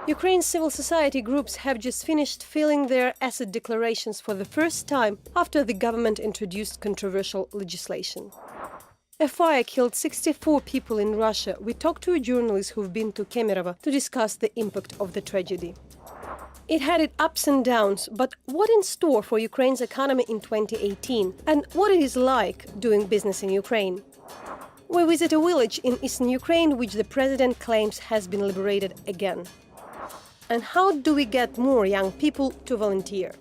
Ukraine's civil society groups have just finished filling their asset declarations for the first time after the government introduced controversial legislation. A fire killed 64 people in Russia. We talked to a journalist who've been to Kemerovo to discuss the impact of the tragedy. It had its ups and downs, but what in store for Ukraine's economy in 2018? And what it is like doing business in Ukraine? We visit a village in eastern Ukraine which the president claims has been liberated again. And how do we get more young people to volunteer?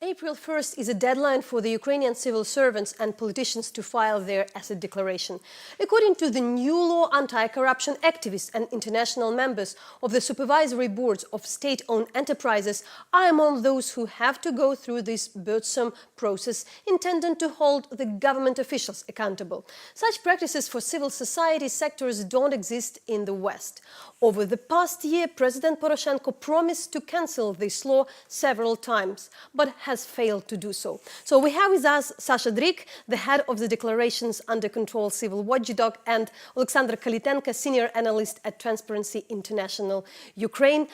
April 1st is a deadline for the Ukrainian civil servants and politicians to file their asset declaration. According to the new law, anti-corruption activists and international members of the supervisory boards of state-owned enterprises are among those who have to go through this burdensome process intended to hold the government officials accountable. Such practices for civil society sectors don't exist in the West. Over the past year, President Poroshenko promised to cancel this law several times, but has failed to do so. So we have with us Sasha Drik, the head of the Declarations Under Control Civil Watchdog, and Oleksandr Kalitenko, senior analyst at Transparency International Ukraine,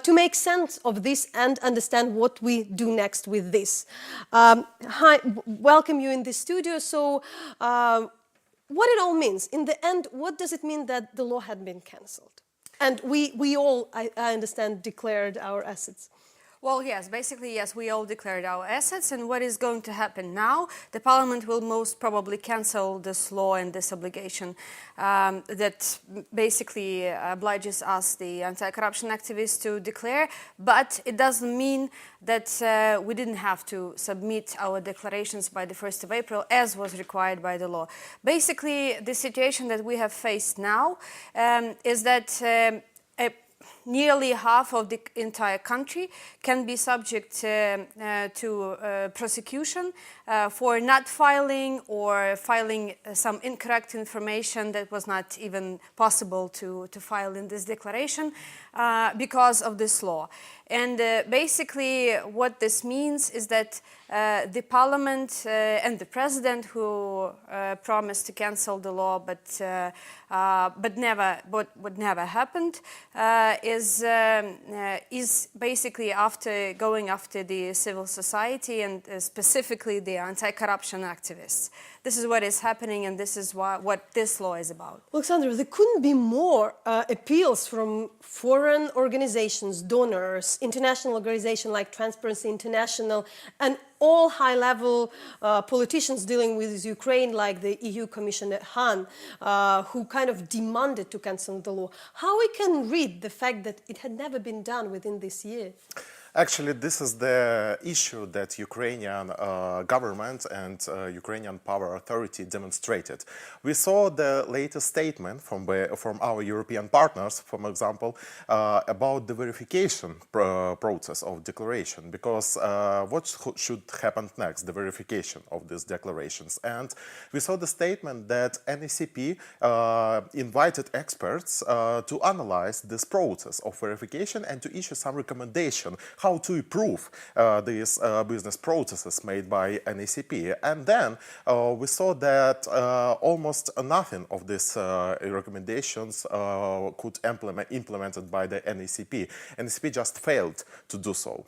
to make sense of this and understand what we do next with this. Hi, welcome you in the studio. So what it all means, in the end, what does it mean that the law had been cancelled? And we all, I understand, declared our assets. Well, yes, basically, yes, we all declared our assets, and what is going to happen now, the parliament will most probably cancel this law and this obligation that basically obliges us, the anti-corruption activists, to declare, but it doesn't mean that we didn't have to submit our declarations by the 1st of April, as was required by the law. Basically, the situation that we have faced now is that nearly half of the entire country can be subject to prosecution for not filing or filing some incorrect information that was not even possible to file in this declaration because of this law. And basically what this means is that the parliament and the president, who promised to cancel the law but what never happened, is basically going after the civil society and specifically the anti-corruption activists. This is what is happening, and this is what this law is about. Alexandra, there couldn't be more appeals from foreign organizations, donors, international organizations like Transparency International, and all high-level politicians dealing with Ukraine, like the EU Commissioner Hahn, who kind of demanded to cancel the law. How we can read the fact that it had never been done within this year? Actually, this is the issue that Ukrainian government and Ukrainian power authority demonstrated. We saw the latest statement from our European partners, for example, about the verification process of declaration, because what should happen next, the verification of these declarations. And we saw the statement that NACP invited experts to analyze this process of verification and to issue some recommendation how to improve these business processes made by NACP. And then we saw that almost nothing of these recommendations could implemented by the NACP. NACP just failed to do so.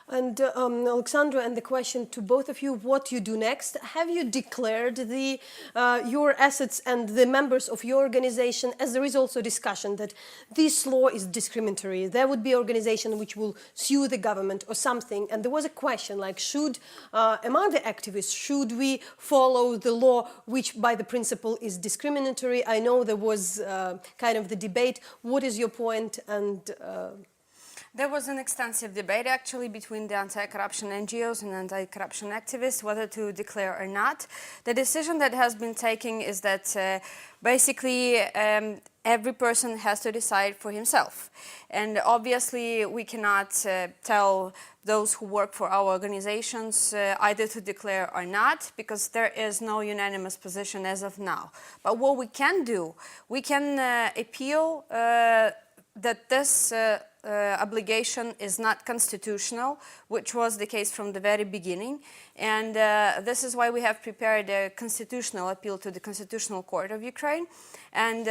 And Alexandra, and the question to both of you, what you do next? Have you declared your assets and the members of your organization, as there is also discussion that this law is discriminatory? There would be an organization which will sue the government or something. And there was a question like, among the activists, should we follow the law which by the principle is discriminatory? I know there was kind of the debate. What is your point? And there was an extensive debate actually between the anti-corruption NGOs and anti-corruption activists whether to declare or not. The decision that has been taken is that basically every person has to decide for himself. And obviously we cannot tell those who work for our organizations either to declare or not, because there is no unanimous position as of now. But what we can do, we can appeal that this obligation is not constitutional, which was the case from the very beginning. And this is why we have prepared a constitutional appeal to the Constitutional Court of Ukraine and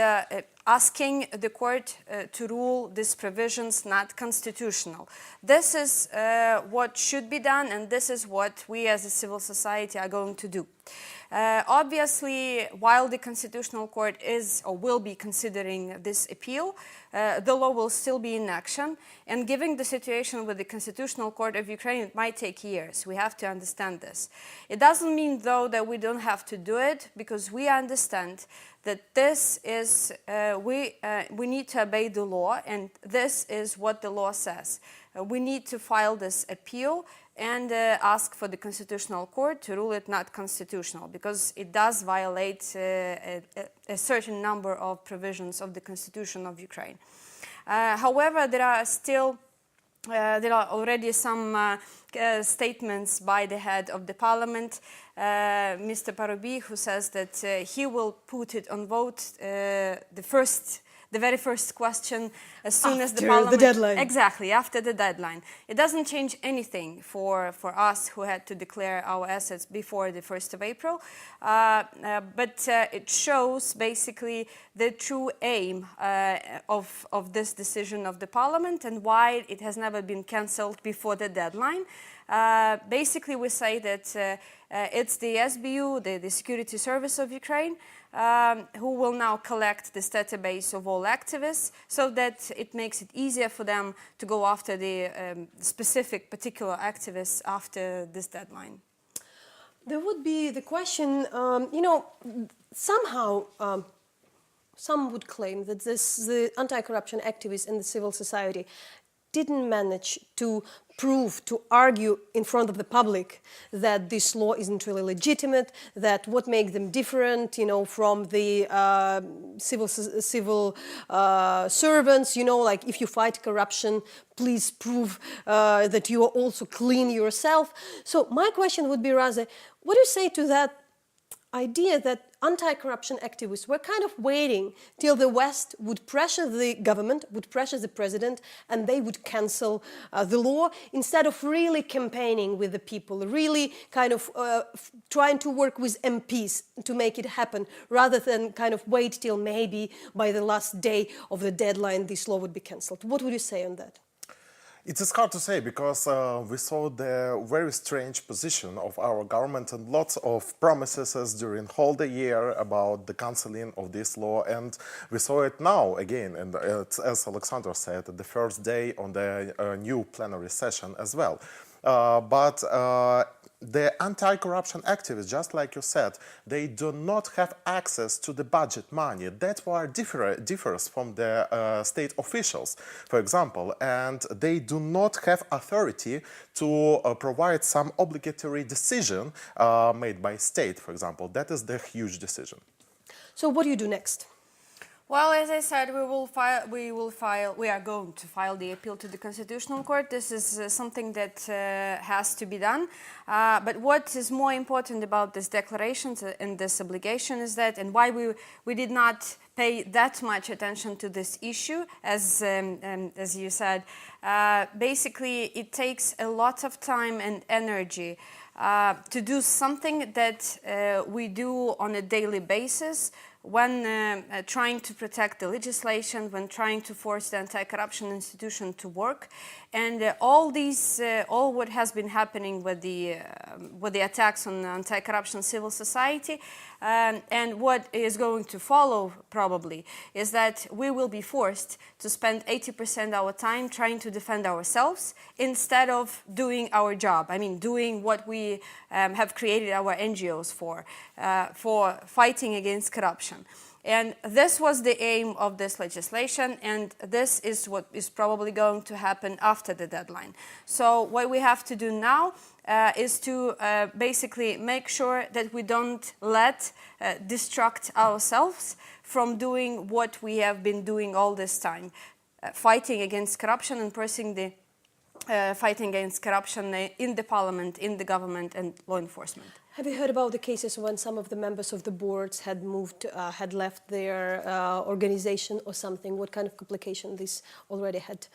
asking the court to rule these provisions not constitutional. This is what should be done, and this is what we as a civil society are going to do. Obviously, while the Constitutional Court is or will be considering this appeal, the law will still be in action. And given the situation with the Constitutional Court of Ukraine, it might take years. We have to understand this. It doesn't mean, though, that we don't have to do it, because we understand that this is, we need to obey the law, and this is what the law says. We need to file this appeal and ask for the Constitutional Court to rule it not constitutional, because it does violate a certain number of provisions of the Constitution of Ukraine. However, there are already some statements by the head of the parliament, Mr. Parubi, who says that he will put it on vote the very first question as soon as the parliament... After the deadline. Exactly, after the deadline. It doesn't change anything for us who had to declare our assets before the 1st of April, but it shows basically the true aim of this decision of the parliament and why it has never been cancelled before the deadline. Basically, we say that it's the SBU, the Security Service of Ukraine, who will now collect this database of all activists, so that it makes it easier for them to go after the specific particular activists after this deadline. There would be the question, somehow some would claim that the anti-corruption activists in the civil society didn't manage to prove, to argue in front of the public that this law isn't really legitimate, that what makes them different, from the civil servants, like if you fight corruption, please prove that you are also clean yourself. So my question would be rather, what do you say to that idea that anti-corruption activists were kind of waiting till the West would pressure the government, would pressure the president, and they would cancel the law, instead of really campaigning with the people, really kind of trying to work with MPs to make it happen, rather than kind of wait till maybe by the last day of the deadline this law would be cancelled? What would you say on that? It is hard to say, because we saw the very strange position of our government and lots of promises during whole the year about the cancelling of this law, and we saw it now again, and as Oleksandr said, the first day on the new plenary session as well. But the anti-corruption activists, just like you said, they do not have access to the budget money. That's why differs from the state officials, for example, and they do not have authority to provide some obligatory decision made by state, for example. That is the huge decision. So what do you do next? Well, as I said, we are going to file the appeal to the Constitutional Court. This is something that has to be done. But what is more important about this declaration and this obligation is that, and why we did not pay that much attention to this issue, as you said, basically it takes a lot of time and energy to do something that we do on a daily basis, when trying to protect the legislation, when trying to force the anti-corruption institution to work, and all what has been happening with the attacks on anti-corruption civil society, and what is going to follow probably is that we will be forced to spend 80% of our time trying to defend ourselves instead of doing our job. I mean, doing what we have created our NGOs for fighting against corruption. And this was the aim of this legislation, and this is what is probably going to happen after the deadline. So what we have to do now is to basically make sure that we don't distract ourselves from doing what we have been doing all this time, fighting against corruption and pressing fighting against corruption in the parliament, in the government and law enforcement. Have you heard about the cases when some of the members of the boards had moved, had left their organization or something? What kind of complication this already had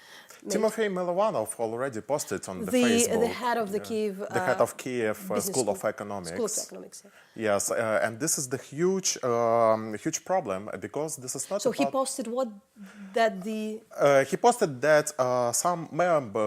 made? Timofey Milovanov already posted on the Facebook. The head of the Kiev... the head of Kiev School of Economics. School of Economics, yeah. Yes, and this is the huge problem because this is not So about... he posted what? That the... he posted that some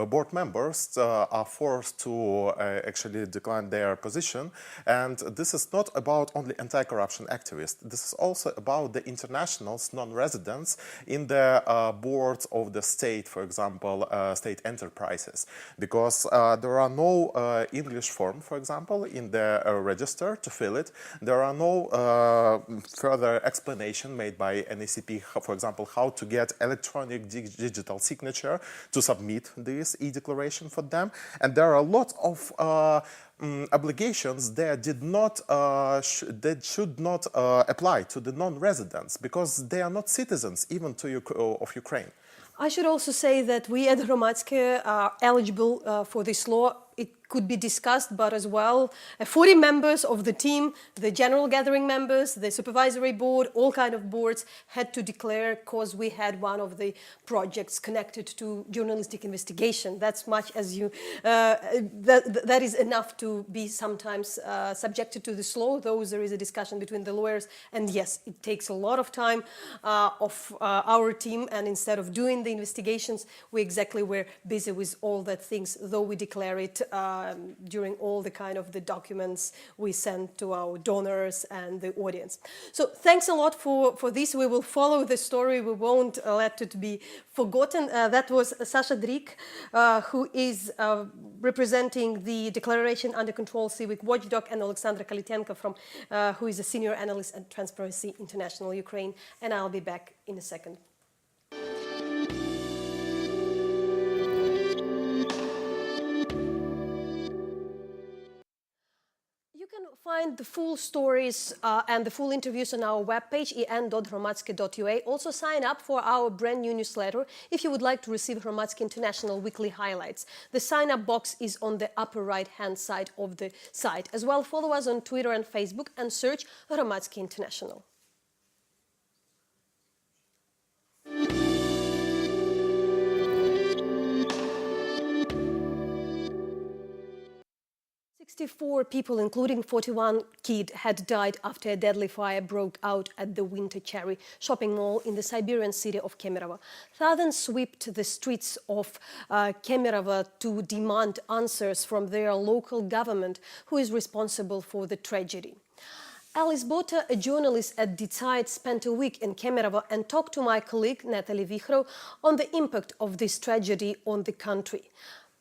board members are forced to actually decline their position, and this is not about only anti-corruption activists. This is also about the internationals, non-residents in the boards of the state, for example, state enterprises, because there are no English form, for example, in the register to fill it. There are no further explanation made by NACP, for example, how to get electronic digital signature to submit this e-declaration for them. And there are lots of obligations that that should not apply to the non-residents because they are not citizens even of Ukraine. I should also say that we at Hromadske are eligible for this law. It could be discussed, but as well, 40 members of the team, the general gathering members, the supervisory board, all kind of boards had to declare because we had one of the projects connected to journalistic investigation. That's much as you, that is enough to be sometimes subjected to this law, though there is a discussion between the lawyers. And yes, it takes a lot of time of our team, and instead of doing the investigations, we exactly were busy with all that things, though we declare it during all the kind of the documents we send to our donors and the audience. So thanks a lot for this. We will follow the story. We won't let it be forgotten. That was Sasha Drik, who is representing the Declaration Under Control Civic Watchdog, and Oleksandr Kalitenko, who is a senior analyst at Transparency International Ukraine. And I'll be back in a second. You can find the full stories and the full interviews on our webpage, en.hromadske.ua. Also sign up for our brand new newsletter if you would like to receive Hromadske International weekly highlights. The sign-up box is on the upper right-hand side of the site. As well, follow us on Twitter and Facebook and search Hromadske International. 64 people, including 41 kids, had died after a deadly fire broke out at the Winter Cherry shopping mall in the Siberian city of Kemerovo. Thousands swept the streets of Kemerovo to demand answers from their local government, who is responsible for the tragedy. Alice Bota, a journalist at Die Zeit, spent a week in Kemerovo and talked to my colleague Natalie Vichro on the impact of this tragedy on the country.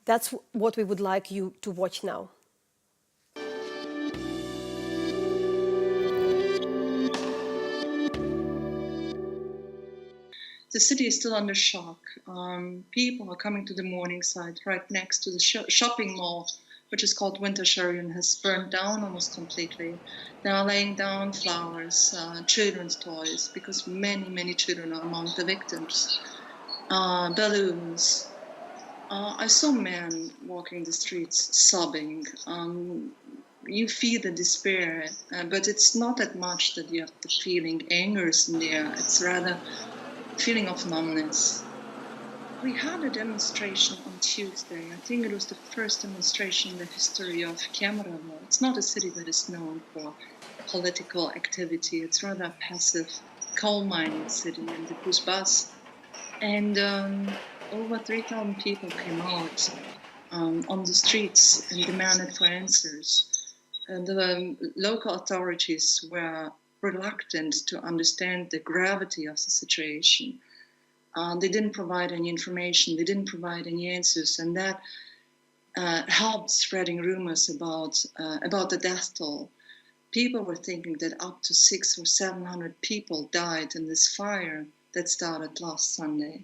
That's what we would like you to watch now. The city is still under shock. People are coming to the Morningside right next to the shopping mall, which is called Winter Cherry and has burned down almost completely. They are laying down flowers, children's toys, because many, many children are among the victims. Balloons. I saw men walking the streets sobbing. You feel the despair, but it's not that much that you have the feeling anger is in there. It's rather feeling of numbness. We had a demonstration on Tuesday. I think it was the first demonstration in the history of Kemerovo. It's not a city that is known for political activity. It's rather a passive coal mining city in the Kuzbas. And over 3,000 people came out on the streets and demanded for answers. And the local authorities were reluctant to understand the gravity of the situation. They didn't provide any information, they didn't provide any answers, and that helped spreading rumors about the death toll. People were thinking that up to 600 or 700 people died in this fire that started last Sunday.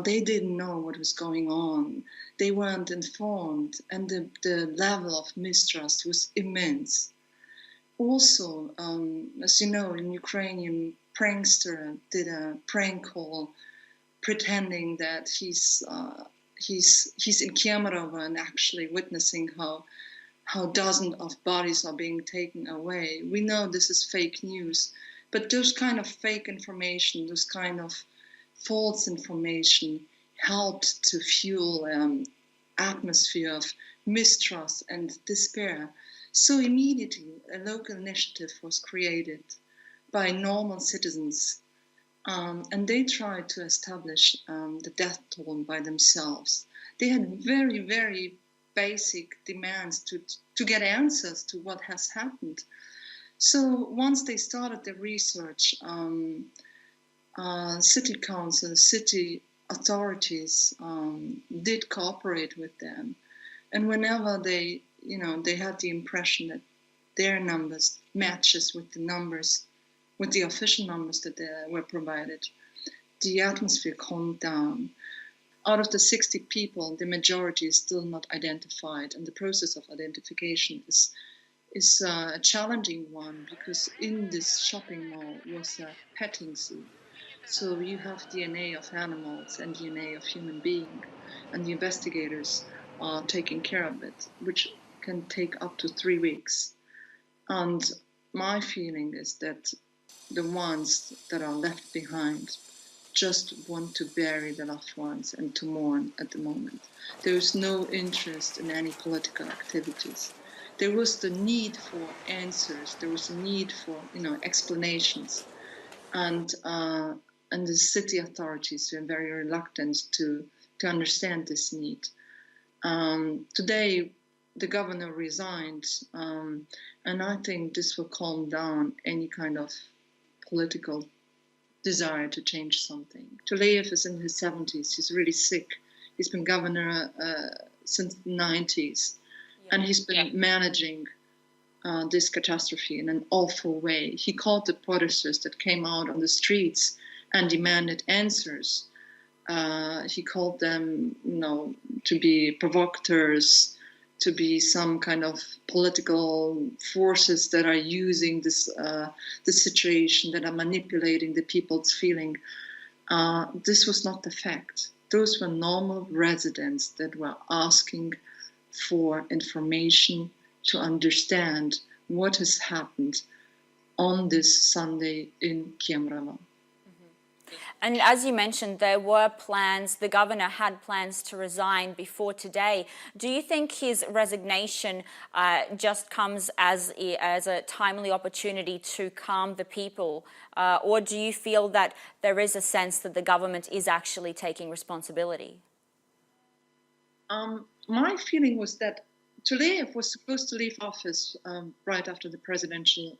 They didn't know what was going on. They weren't informed, and the level of mistrust was immense. Also, as you know, an Ukrainian prankster did a prank call pretending that he's in Kemerovo and actually witnessing how dozens of bodies are being taken away. We know this is fake news, but those kind of fake information, those kind of false information helped to fuel atmosphere of mistrust and despair. So immediately a local initiative was created by normal citizens, and they tried to establish the death toll by themselves. They had very, very basic demands to get answers to what has happened. So once they started the research, city council, city authorities did cooperate with them, and whenever they had the impression that their numbers matches with the numbers, with the official numbers that were provided, the atmosphere calmed down. Out of the 60 people, the majority is still not identified, and the process of identification is a challenging one, because in this shopping mall was a petting zoo. So you have DNA of animals and DNA of human being, and the investigators are taking care of it, which can take up to 3 weeks. And my feeling is that the ones that are left behind just want to bury the loved ones and to mourn at the moment. There is no interest in any political activities. There was the need for answers. There was a need for explanations, and the city authorities were very reluctant to understand this need. Today, the governor resigned, and I think this will calm down any kind of political desire to change something. Tuleyev is in his 70s. He's really sick. He's been governor since the 90s, and he's been managing this catastrophe in an awful way. He called the protesters that came out on the streets and demanded answers. He called them, to be provocateurs, to be some kind of political forces that are using this the situation, that are manipulating the people's feeling. This was not the fact. Those were normal residents that were asking for information to understand what has happened on this Sunday in Kemerovo. And as you mentioned, there were plans, the governor had plans to resign before today. Do you think his resignation just comes as a timely opportunity to calm the people? Or do you feel that there is a sense that the government is actually taking responsibility? My feeling was that Tuleyev was supposed to leave office right after the presidential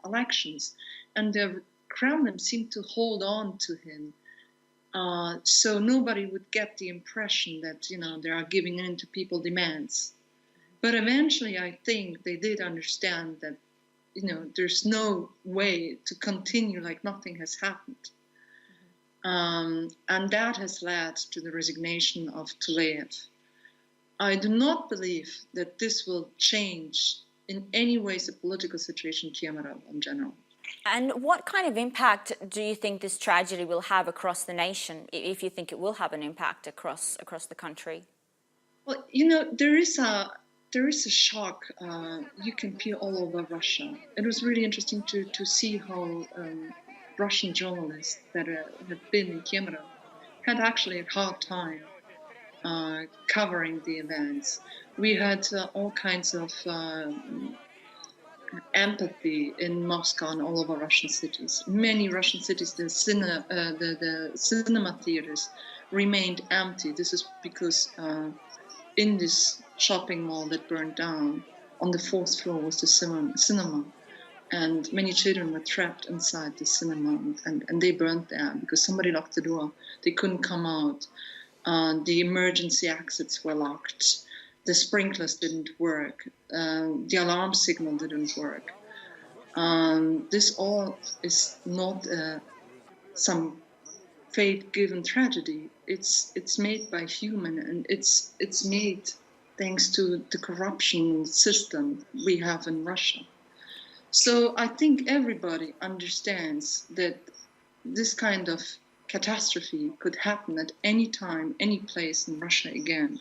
elections, and the Kremlin seemed to hold on to him, so nobody would get the impression that they are giving in to people's demands. But eventually, I think they did understand that there's no way to continue like nothing has happened, and that has led to the resignation of Tuleyev. I do not believe that this will change in any way the political situation in Kemerovo in general. And what kind of impact do you think this tragedy will have across the nation, if you think it will have an impact across the country? Well, there is a shock you can feel all over Russia. It was really interesting to see how Russian journalists that have been in Kemerovo had actually a hard time covering the events. We had all kinds of empathy in Moscow and all over Russian cities. Many Russian cities, the cinema theaters remained empty. This is because in this shopping mall that burned down, on the 4th floor was the cinema, and many children were trapped inside the cinema, and they burned there because somebody locked the door. They couldn't come out. The emergency exits were locked. The sprinklers didn't work. The alarm signal didn't work. This all is not some fate-given tragedy. It's made by human, and it's made thanks to the corruption system we have in Russia. So I think everybody understands that this kind of catastrophe could happen at any time, any place in Russia again.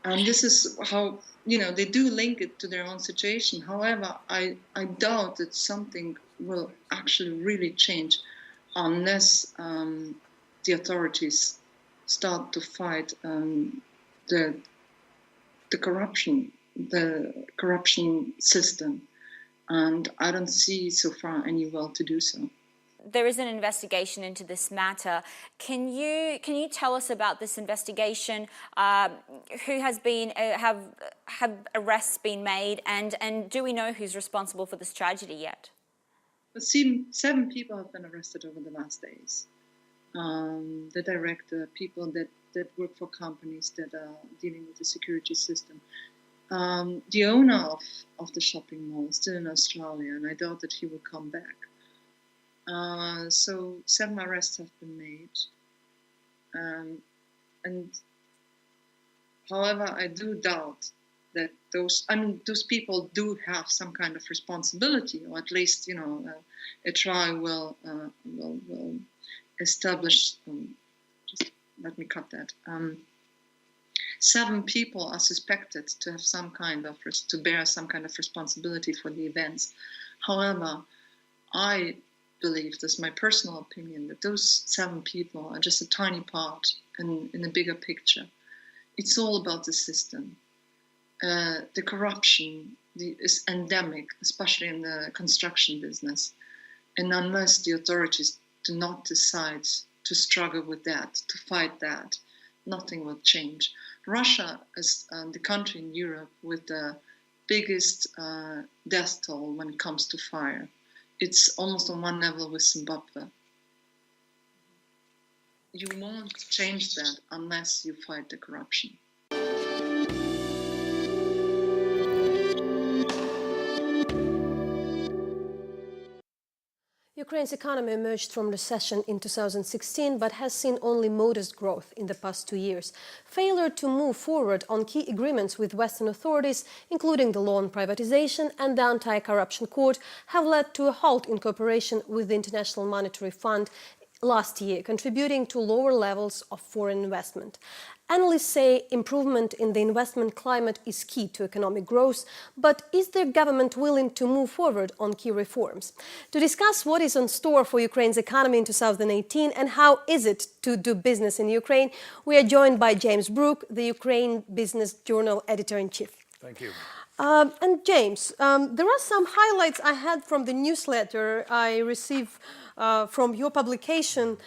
And this is how, they do link it to their own situation. However, I doubt that something will actually really change unless the authorities start to fight the corruption system. And I don't see so far any will to do so. There is an investigation into this matter. Can you tell us about this investigation? Who has been have arrests been made, and do we know who's responsible for this tragedy yet? 7 people have been arrested over the last days. The director, people that work for companies that are dealing with the security system. The owner of the shopping mall is still in Australia, and I doubt that he will come back. So 7 arrests have been made. And however, I do doubt that those people do have some kind of responsibility, or at least, a trial will establish, just let me cut that. 7 people are suspected to have to bear some kind of responsibility for the events. However, I believe, this is my personal opinion, that those 7 people are just a tiny part in the bigger picture. It's all about the system. The corruption is endemic, especially in the construction business. And unless the authorities do not decide to struggle with that, to fight that, nothing will change. Russia is the country in Europe with the biggest death toll when it comes to fire. It's almost on one level with Zimbabwe. You won't change that unless you fight the corruption. Ukraine's economy emerged from recession in 2016 but has seen only modest growth in the past 2 years. Failure to move forward on key agreements with Western authorities, including the law on privatization and the anti-corruption court, have led to a halt in cooperation with the International Monetary Fund last year, contributing to lower levels of foreign investment. Analysts say improvement in the investment climate is key to economic growth, but is the government willing to move forward on key reforms? To discuss what is in store for Ukraine's economy in 2018 and how is it to do business in Ukraine, we are joined by James Brooke, the Ukraine Business Journal Editor-in-Chief. Thank you. And James, there are some highlights I had from the newsletter I received from your publication,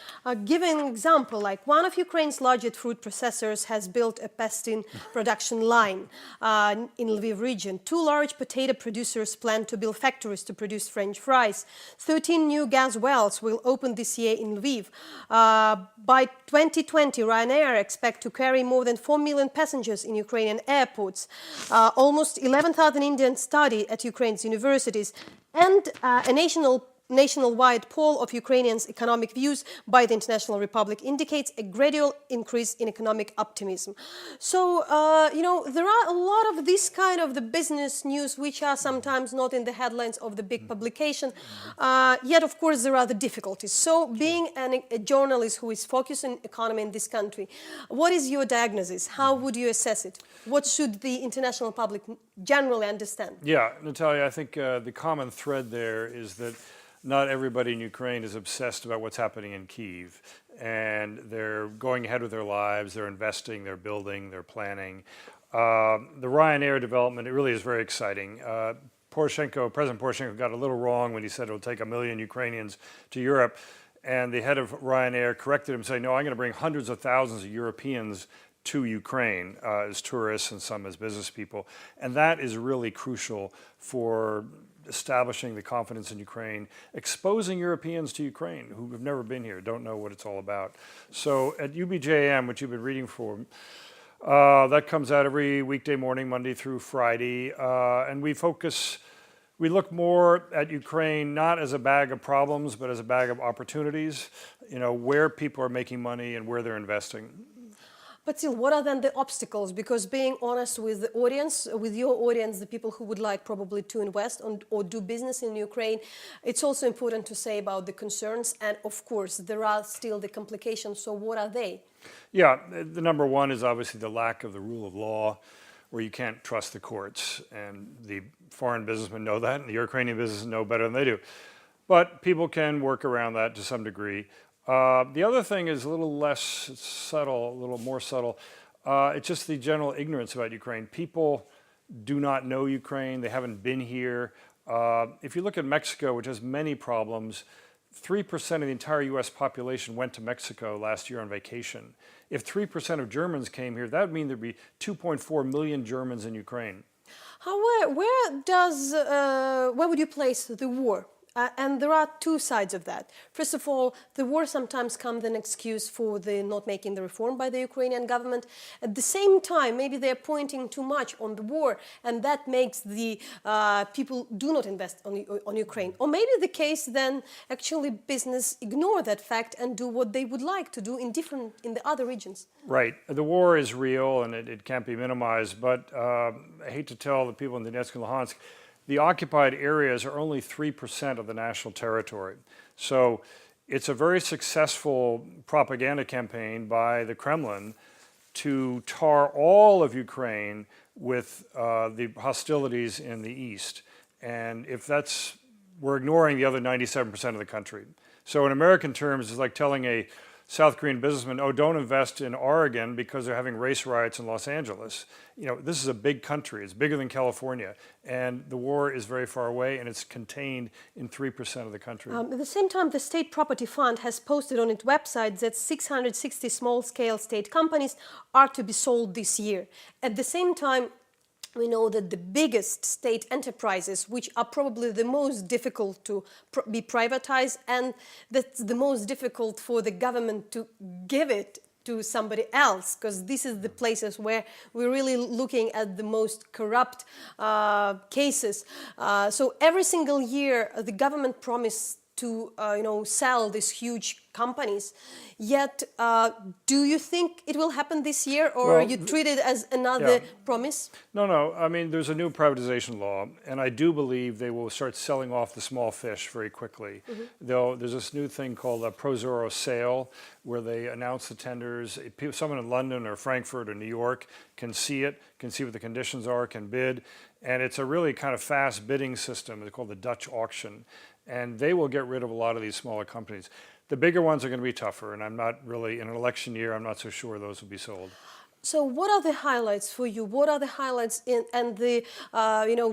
giving an example, like one of Ukraine's largest fruit processors has built a pastin production line in Lviv region. 2 large potato producers plan to build factories to produce French fries. 13 new gas wells will open this year in Lviv. By 2020, Ryanair expect to carry more than 4 million passengers in Ukrainian airports. Almost 11,000 Indians study at Ukraine's universities, and a nationwide poll of Ukrainians' economic views by the International Republic indicates a gradual increase in economic optimism. So, there are a lot of this kind of the business news which are sometimes not in the headlines of the big publication. Yet, of course, there are the difficulties. So, being a journalist who is focused on economy in this country, what is your diagnosis? How would you assess it? What should the international public generally understand? Yeah, Natalia, I think the common thread there is that not everybody in Ukraine is obsessed about what's happening in Kyiv, and they're going ahead with their lives, they're investing, they're building, they're planning. The Ryanair development, it really is very exciting. President Poroshenko got a little wrong when he said it'll take 1 million Ukrainians to Europe, and the head of Ryanair corrected him, saying, no, I'm going to bring hundreds of thousands of Europeans to Ukraine as tourists and some as business people. And that is really crucial for establishing the confidence in Ukraine, exposing Europeans to Ukraine who have never been here, don't know what it's all about. So at UBJM, which you've been reading for, that comes out every weekday morning, Monday through Friday, and we look more at Ukraine not as a bag of problems, but as a bag of opportunities, where people are making money and where they're investing. But still, what are then the obstacles? Because being honest with the audience, with your audience, the people who would like probably to invest or do business in Ukraine, it's also important to say about the concerns. And of course, there are still the complications. So what are they? Yeah, the number one is obviously the lack of the rule of law, where you can't trust the courts. And the foreign businessmen know that, and the Ukrainian businessmen know better than they do. But people can work around that to some degree. The other thing is a little less subtle, a little more subtle. It's just the general ignorance about Ukraine. People do not know Ukraine. They haven't been here. If you look at Mexico, which has many problems, 3% of the entire U.S. population went to Mexico last year on vacation. If 3% of Germans came here, that would mean there'd be 2.4 million Germans in Ukraine. Where would you place the war? And there are two sides of that. First of all, the war sometimes comes an excuse for the not making the reform by the Ukrainian government. At the same time, maybe they're pointing too much on the war, and that makes the people do not invest on Ukraine. Or maybe the case then actually business ignore that fact and do what they would like to do in the other regions. Right. The war is real and it can't be minimized, but I hate to tell the people in Donetsk and Luhansk, the occupied areas are only 3% of the national territory. So it's a very successful propaganda campaign by the Kremlin to tar all of Ukraine with the hostilities in the east. And if that's, we're ignoring the other 97% of the country. So in American terms, it's like telling a South Korean businessman, oh, don't invest in Oregon because they're having race riots in Los Angeles. You know, this is a big country. It's bigger than California. And the war is very far away, and it's contained in 3% of the country. At the same time, the State Property Fund has posted on its website that 660 small-scale state companies are to be sold this year. At the same time, we know that the biggest state enterprises, which are probably the most difficult to be privatized, and that's the most difficult for the government to give it to somebody else, because this is the places where we're really looking at the most corrupt cases. So every single year, the government promised to sell these huge companies. Yet, do you think it will happen this year, or you treat it as another promise? No. I mean, there's a new privatization law, and I do believe they will start selling off the small fish very quickly. Though there's this new thing called a Prozoro sale, where they announce the tenders. Someone in London or Frankfurt or New York can see it, can see what the conditions are, can bid. And it's a really kind of fast bidding system. It's called the Dutch auction. And they will get rid of a lot of these smaller companies. The bigger ones are going to be tougher, and I'm not really, in an election year, I'm not so sure those will be sold. So what are the highlights for you? What are the highlights and the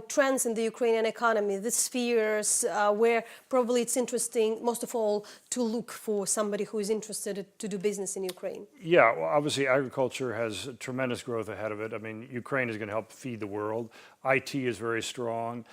trends in the Ukrainian economy, the spheres where probably it's interesting, most of all, to look for somebody who is interested to do business in Ukraine? Yeah, well, obviously agriculture has tremendous growth ahead of it. I mean, Ukraine is going to help feed the world. IT is very strong.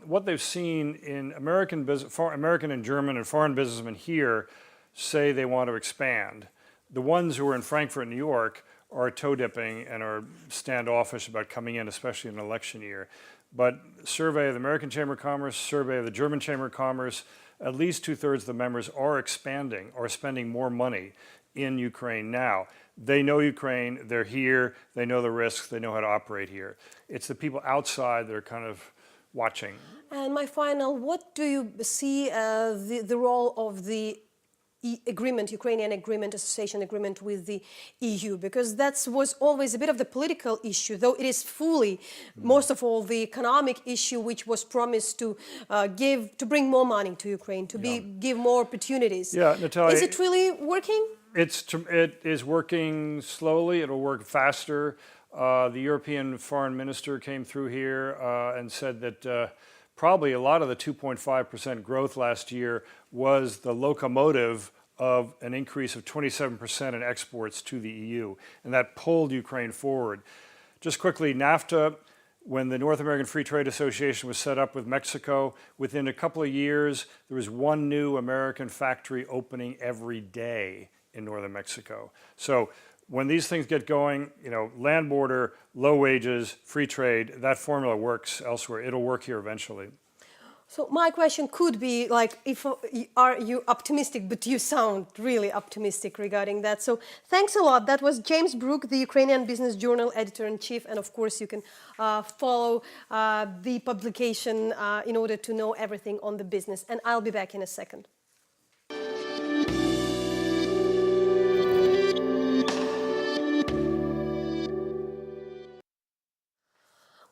What they've seen in American and German and foreign businessmen here say they want to expand. The ones who are in Frankfurt and New York are toe dipping and are standoffish about coming in, especially in an election year. But survey of the American Chamber of Commerce, survey of the German Chamber of Commerce, at least 2/3 of the members are expanding or spending more money in Ukraine now. They know Ukraine, they're here, they know the risks, they know how to operate here. It's the people outside that are kind of watching. And my final, what do you see the role of the Ukrainian agreement, association agreement with the EU? Because that was always a bit of the political issue, though it is fully, most of all, the economic issue, which was promised to bring more money to Ukraine, give more opportunities. Yeah, Natalia, is it really working? It is working slowly. It'll work faster. The European foreign minister came through here and said that probably a lot of the 2.5% growth last year was the locomotive of an increase of 27% in exports to the EU, and that pulled Ukraine forward. Just quickly, NAFTA, when the North American Free Trade Association was set up with Mexico, within a couple of years, there was one new American factory opening every day in northern Mexico. So when these things get going, land border, low wages, free trade, that formula works elsewhere. It'll work here eventually. So my question could be like, are you optimistic? But you sound really optimistic regarding that. So thanks a lot. That was James Brook, the Ukrainian Business Journal editor-in-chief. And of course, you can follow the publication in order to know everything on the business. And I'll be back in a second.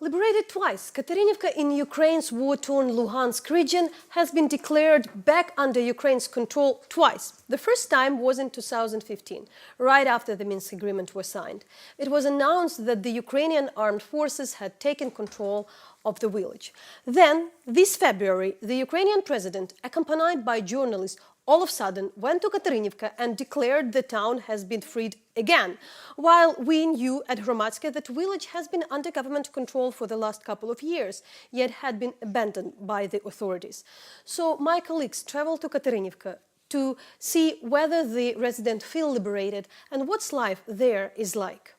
Liberated twice, Katerinivka in Ukraine's war-torn Luhansk region has been declared back under Ukraine's control twice. The first time was in 2015, right after the Minsk agreement was signed. It was announced that the Ukrainian armed forces had taken control of the village. Then, this February, the Ukrainian president, accompanied by journalists, all of a sudden went to Katerinivka and declared the town has been freed again, while we knew at Hromadske that village has been under government control for the last couple of years, yet had been abandoned by the authorities. So my colleagues traveled to Katerinivka to see whether the residents feel liberated and what's life there is like.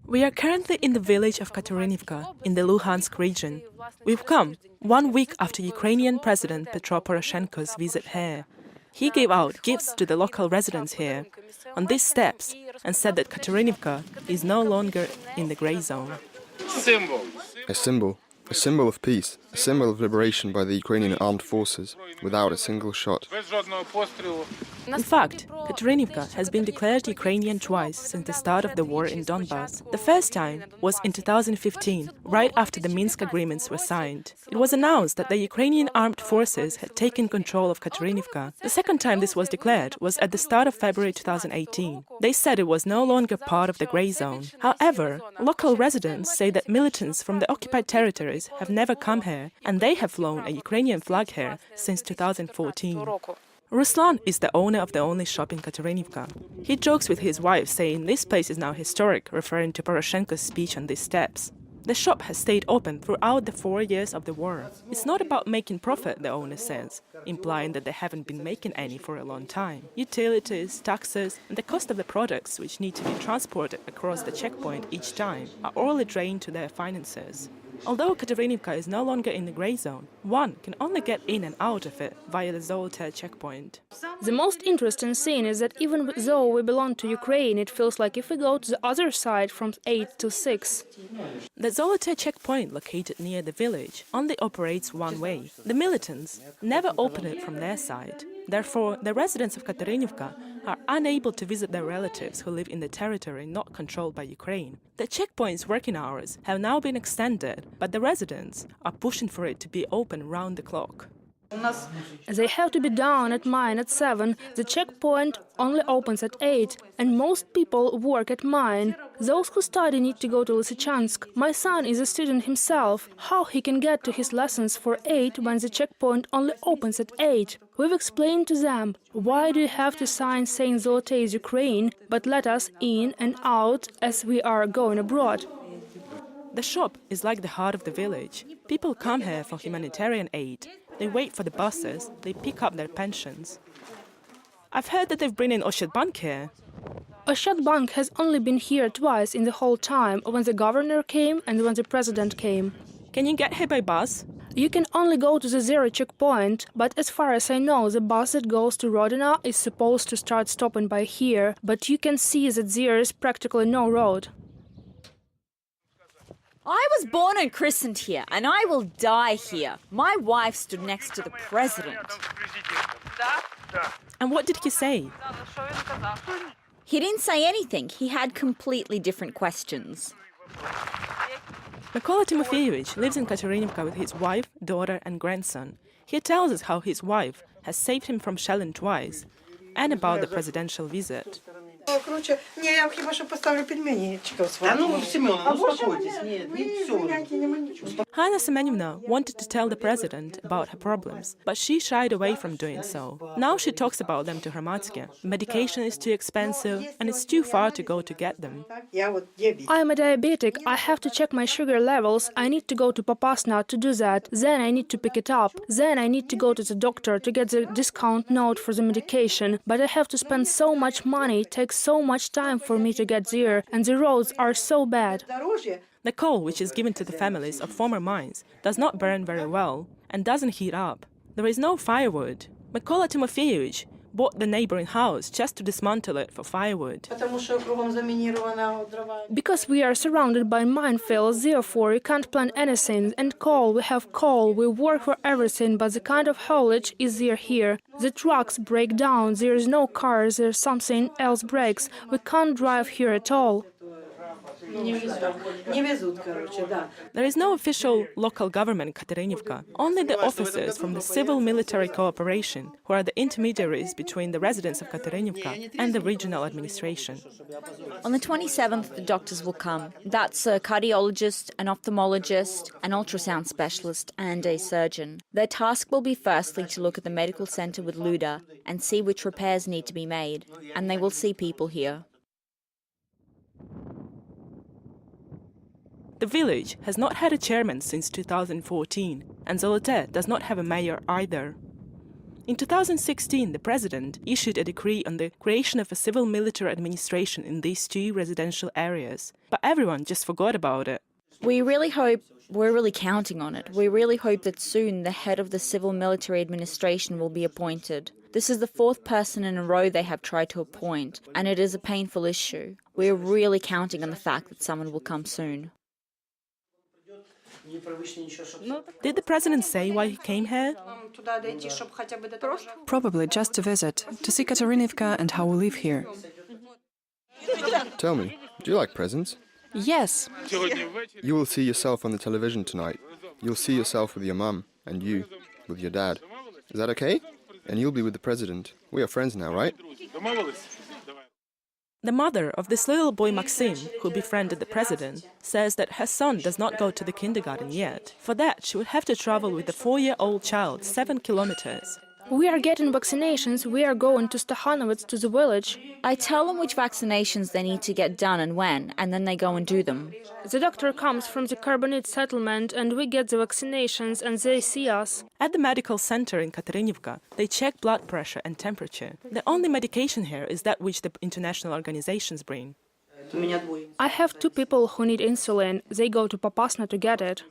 We are currently in the village of Katerinivka in the Luhansk region. We've come 1 week after Ukrainian President Petro Poroshenko's visit here. He gave out gifts to the local residents here on these steps and said that Katerinivka is no longer in the grey zone. A symbol of peace, a symbol of liberation by the Ukrainian armed forces, without a single shot. In fact, Katerinivka has been declared Ukrainian twice since the start of the war in Donbass. The first time was in 2015, right after the Minsk agreements were signed. It was announced that the Ukrainian armed forces had taken control of Katerinivka. The second time this was declared was at the start of February 2018. They said it was no longer part of the grey zone. However, local residents say that militants from the occupied territories have never come here, and they have flown a Ukrainian flag here since 2014. Ruslan is the owner of the only shop in Katerinivka. He jokes with his wife, saying this place is now historic, referring to Poroshenko's speech on these steps. The shop has stayed open throughout the 4 years of the war. It's not about making profit, the owner says, implying that they haven't been making any for a long time. Utilities, taxes, and the cost of the products which need to be transported across the checkpoint each time are all a drain to their finances. Although Katerinivka is no longer in the grey zone, one can only get in and out of it via the Zolote checkpoint. The most interesting thing is that even though we belong to Ukraine, it feels like if we go to the other side from 8 to 6. The Zolote checkpoint, located near the village, only operates one way. The militants never open it from their side. Therefore, the residents of Katerinivka are unable to visit their relatives who live in the territory not controlled by Ukraine. The checkpoint's working hours have now been extended, but the residents are pushing for it to be open round the clock. They have to be down at mine at 7, the checkpoint only opens at 8, and most people work at mine. Those who study need to go to Lysychansk. My son is a student himself. How he can get to his lessons for 8 when the checkpoint only opens at 8? We've explained to them, why do you have to sign saying Zolote is Ukraine, but let us in and out as we are going abroad? The shop is like the heart of the village. People come here for humanitarian aid. They wait for the buses, they pick up their pensions. I've heard that they've been in Bank here. Bank has only been here twice in the whole time, when the governor came and when the president came. Can you get here by bus? You can only go to the Zero checkpoint, but as far as I know, the bus that goes to Rodina is supposed to start stopping by here, but you can see that there is practically no road. I was born and christened here, and I will die here. My wife stood next to the president. And what did he say? He didn't say anything. He had completely different questions. Mykola Timofeyevich lives in Katerinivka with his wife, daughter and grandson. He tells us how his wife has saved him from shelling twice, and about the presidential visit. Hanna Semenyevna wanted to tell the president about her problems, but she shied away from doing so. Now she talks about them to Hromadske. Medication is too expensive, and it's too far to go to get them. I'm a diabetic, I have to check my sugar levels, I need to go to Popasna to do that, then I need to pick it up, then I need to go to the doctor to get the discount note for the medication, but I have to spend so much money, it takes so much time for me to get there, and the roads are so bad. The coal, which is given to the families of former mines, does not burn very well and doesn't heat up. There is no firewood. Mykola Timofeyevich bought the neighboring house just to dismantle it for firewood. Because we are surrounded by minefields, therefore we can't plant anything, and coal, we have coal, we work for everything, but the kind of haulage is there here. The trucks break down, there is no cars, there's something else breaks, we can't drive here at all. There is no official local government in Kateryniivka, only the officers from the civil-military cooperation, who are the intermediaries between the residents of Kateryniivka and the regional administration. On the 27th, the doctors will come. That's a cardiologist, an ophthalmologist, an ultrasound specialist and a surgeon. Their task will be firstly to look at the medical centre with Luda and see which repairs need to be made, and they will see people here. The village has not had a chairman since 2014, and Zolote does not have a mayor either. In 2016, the president issued a decree on the creation of a civil-military administration in these two residential areas, but everyone just forgot about it. We're really counting on it. We really hope that soon the head of the civil-military administration will be appointed. This is the fourth person in a row they have tried to appoint, and it is a painful issue. We're really counting on the fact that someone will come soon. Did the president say why he came here? Probably just to visit, to see Kateryniivka and how we live here. Tell me, do you like presents? Yes. You will see yourself on the television tonight. You'll see yourself with your mum, and you with your dad. Is that okay? And you'll be with the president. We are friends now, right? The mother of this little boy Maxim, who befriended the president, says that her son does not go to the kindergarten yet. For that, she would have to travel with the 4-year-old child 7 kilometers. We are getting vaccinations, we are going to Stahanovets to the village. I tell them which vaccinations they need to get done and when, and then they go and do them. The doctor comes from the Carbonite settlement and we get the vaccinations and they see us. At the medical center in Kateryniivka, they check blood pressure and temperature. The only medication here is that which the international organizations bring. I have 2 people who need insulin. They go to Popasna to get it.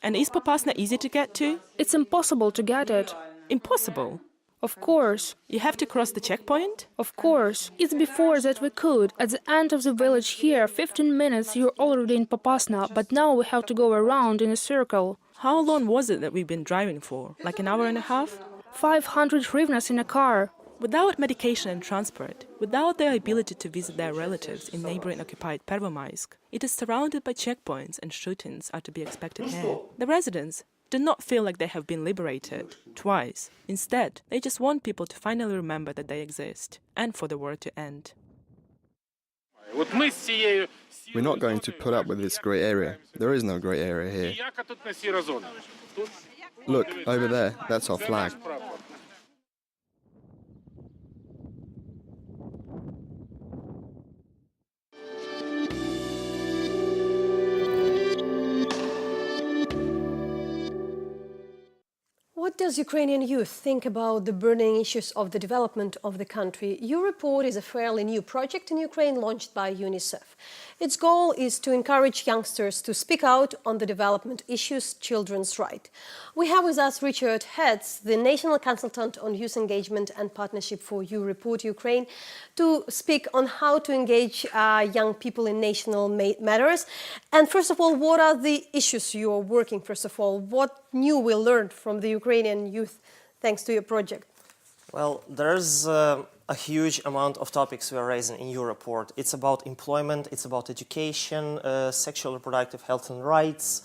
And is Popasna easy to get to? It's impossible to get it. Impossible? Of course. You have to cross the checkpoint? Of course. It's before that we could. At the end of the village here, 15 minutes, you're already in Popasna, but now we have to go around in a circle. How long was it that we've been driving for? Like an hour and a half? 500 hryvnias in a car. Without medication and transport, without their ability to visit their relatives in neighboring occupied Pervomaisk, it is surrounded by checkpoints and shootings are to be expected here. The residents do not feel like they have been liberated twice. Instead, they just want people to finally remember that they exist and for the war to end. We're not going to put up with this grey area. There is no grey area here. Look, over there, that's our flag. What does Ukrainian youth think about the burning issues of the development of the country? Your report is a fairly new project in Ukraine launched by UNICEF. Its goal is to encourage youngsters to speak out on the development issues, children's rights. We have with us Richard Hetz, the National Consultant on Youth Engagement and Partnership for You Report Ukraine, to speak on how to engage young people in national matters. And first of all, what are the issues you are working, first of all? What new we learned from the Ukrainian youth thanks to your project? Well, there's a huge amount of topics we are raising in your report. It's about employment, it's about education, sexual reproductive health and rights,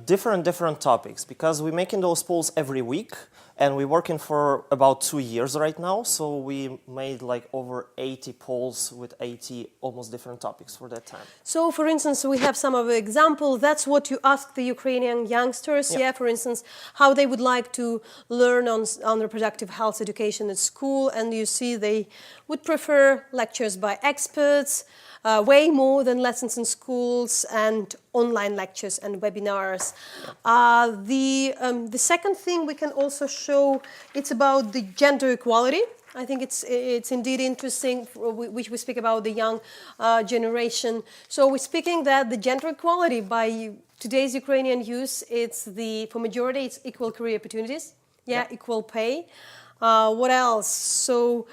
different topics, because we're making those polls every week, And we're working for about 2 years right now, so we made like over 80 polls with 80 almost different topics for that time. So, for instance, we have some of the example. That's what you ask the Ukrainian youngsters, yeah, for instance, how they would like to learn on reproductive health education at school. And you see they would prefer lectures by experts, way more than lessons in schools and online lectures and webinars. The second thing we can also show, it's about the gender equality. I think it's indeed interesting, which we speak about the young generation. So we're speaking that the gender equality by today's Ukrainian youth, for majority, it's equal career opportunities, yeah, equal pay. What else? So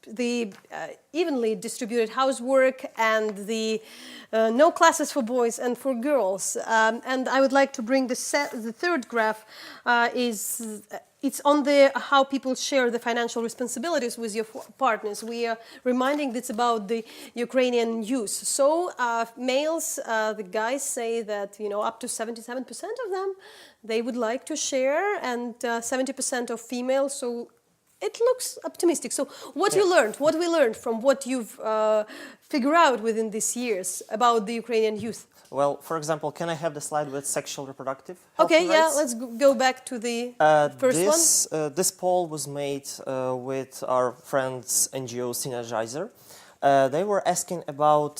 the evenly distributed housework and the no classes for boys and for girls. And I would like to bring the third graph it's on how people share the financial responsibilities with your partners. We are reminding this about the Ukrainian youth. So males, the guys say that up to 77% of them they would like to share, and 70% of females. So it looks optimistic. So what we learned from what you've figured out within these years about the Ukrainian youth? Well, for example, can I have the slide with sexual reproductive health Okay, rights? yeah, let's go back to the first one. This poll was made with our friends NGO Synergizer. They were asking about,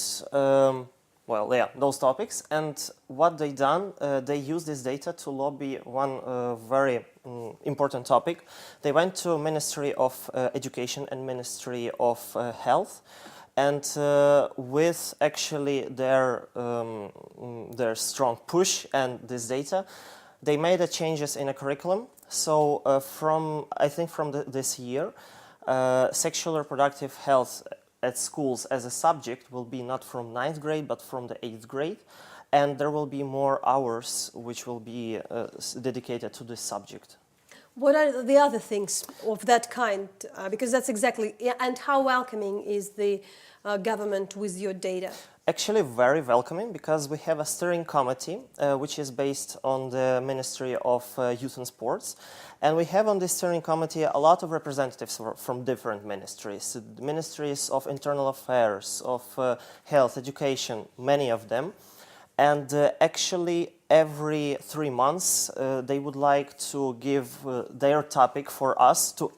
those topics, and what they done, they used this data to lobby one very important topic. They went to Ministry of Education and Ministry of Health, and with actually their strong push and this data, they made the changes in a curriculum. So from this year, sexual reproductive health at schools as a subject will be not from 9th grade but from the 8th grade, and there will be more hours which will be dedicated to this subject. What are the other things of that kind? Because that's exactly, and how welcoming is the government with your data? Actually very welcoming, because we have a steering committee which is based on the Ministry of Youth and Sports, and we have on this steering committee a lot of representatives from different ministries, ministries of internal affairs, of health, education, many of them. And actually every 3 months they would like to give their topic for us to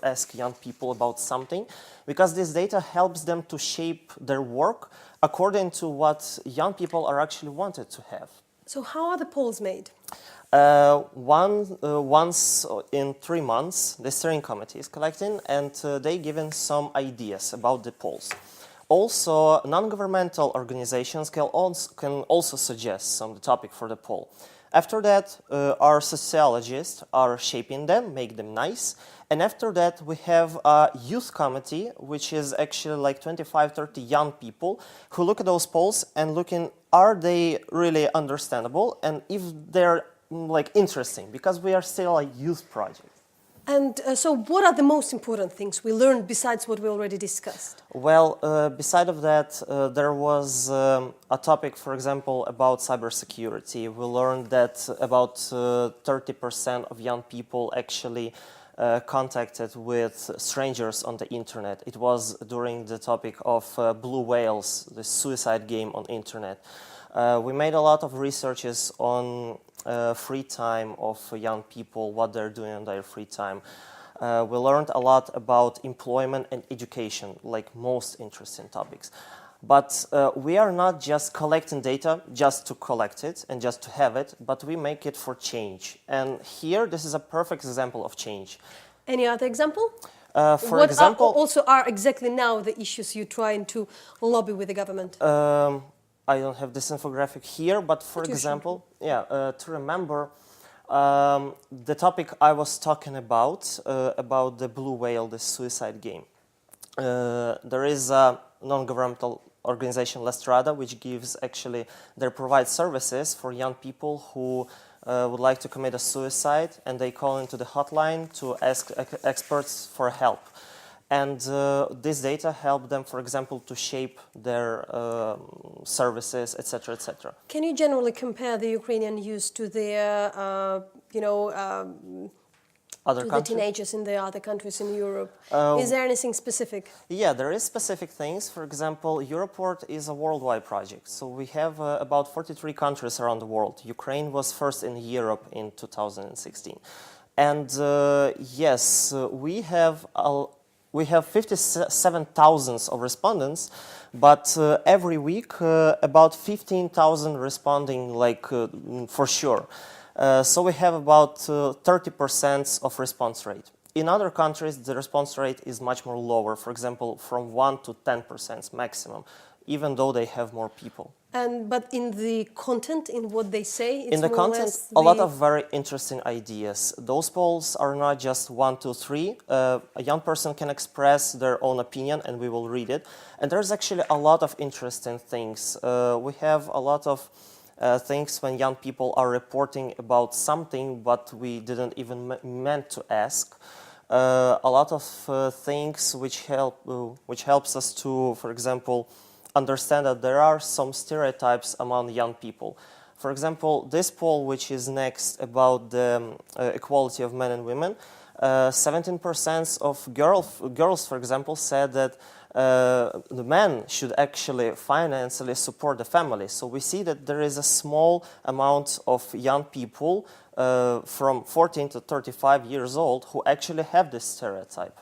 ask young people about something, because this data helps them to shape their work according to what young people are actually wanted to have. So how are the polls made? Once in 3 months the steering committee is collecting, and they given some ideas about the polls. Also, non-governmental organizations can also suggest some topic for the poll. After that, our sociologists are shaping them, make them nice. And after that, we have a youth committee, which is actually like 25-30 young people who look at those polls and looking, are they really understandable? And if they're like interesting, because we are still a youth project. And so what are the most important things we learned besides what we already discussed? Well, beside of that, there was a topic, for example, about cybersecurity. We learned that about 30% of young people actually contacted with strangers on the internet. It was during the topic of blue whales, the suicide game on internet. We made a lot of researches on free time of young people, what they're doing on their free time. We learned a lot about employment and education, like most interesting topics. But we are not just collecting data just to collect it and just to have it, but we make it for change. And here, this is a perfect example of change. Any other example? For example, also are exactly now the issues you're trying to lobby with the government? I don't have this infographic here, but for example, to remember the topic I was talking about the blue whale, the suicide game. There is a non-governmental organization, Lestrada, which gives they provide services for young people who would like to commit a suicide, and they call into the hotline to ask experts for help. And this data help them, for example, to shape their services, etc., etc. Can you generally compare the Ukrainian youth to their, Other to the countries? teenagers in the other countries in Europe? Is there anything specific? Yeah, there is specific things. For example, Europort is a worldwide project. So we have about 43 countries around the world. Ukraine was first in Europe in 2016. And yes, we have 57,000 of respondents, but every week about 15,000 responding, like for sure. So we have about 30% of response rate. In other countries, the response rate is much more lower, for example, from 1 to 10% maximum, even though they have more people. But in the content, in what they say, it's in the more content, or less a lot of very interesting ideas. Those polls are not just 1, 2, 3. A young person can express their own opinion, and we will read it. And there's actually a lot of interesting things. We have a lot of things when young people are reporting about something, but we didn't even meant to ask. A lot of things which helps us to, for example, understand that there are some stereotypes among young people. For example, this poll, which is next about the equality of men and women, 17% of girls, for example, said that the men should actually financially support the family. So we see that there is a small amount of young people from 14 to 35 years old who actually have this stereotype.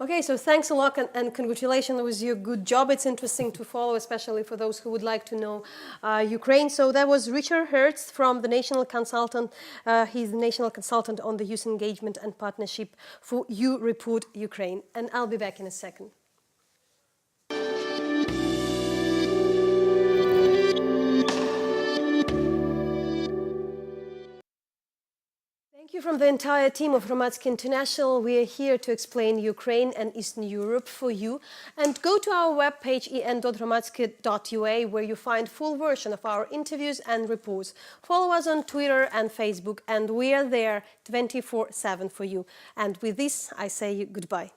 Okay, so thanks a lot and congratulations with your good job. It's interesting to follow, especially for those who would like to know Ukraine. So that was Richard Hertz from the National Consultant. He's the National Consultant on the Youth Engagement and Partnership for You Report Ukraine. And I'll be back in a second. Thank you from the entire team of Hromadske International. We are here to explain Ukraine and Eastern Europe for you. And go to our webpage en.hromadske.ua where you find full version of our interviews and reports. Follow us on Twitter and Facebook, and we are there 24/7 for you. And with this, I say goodbye.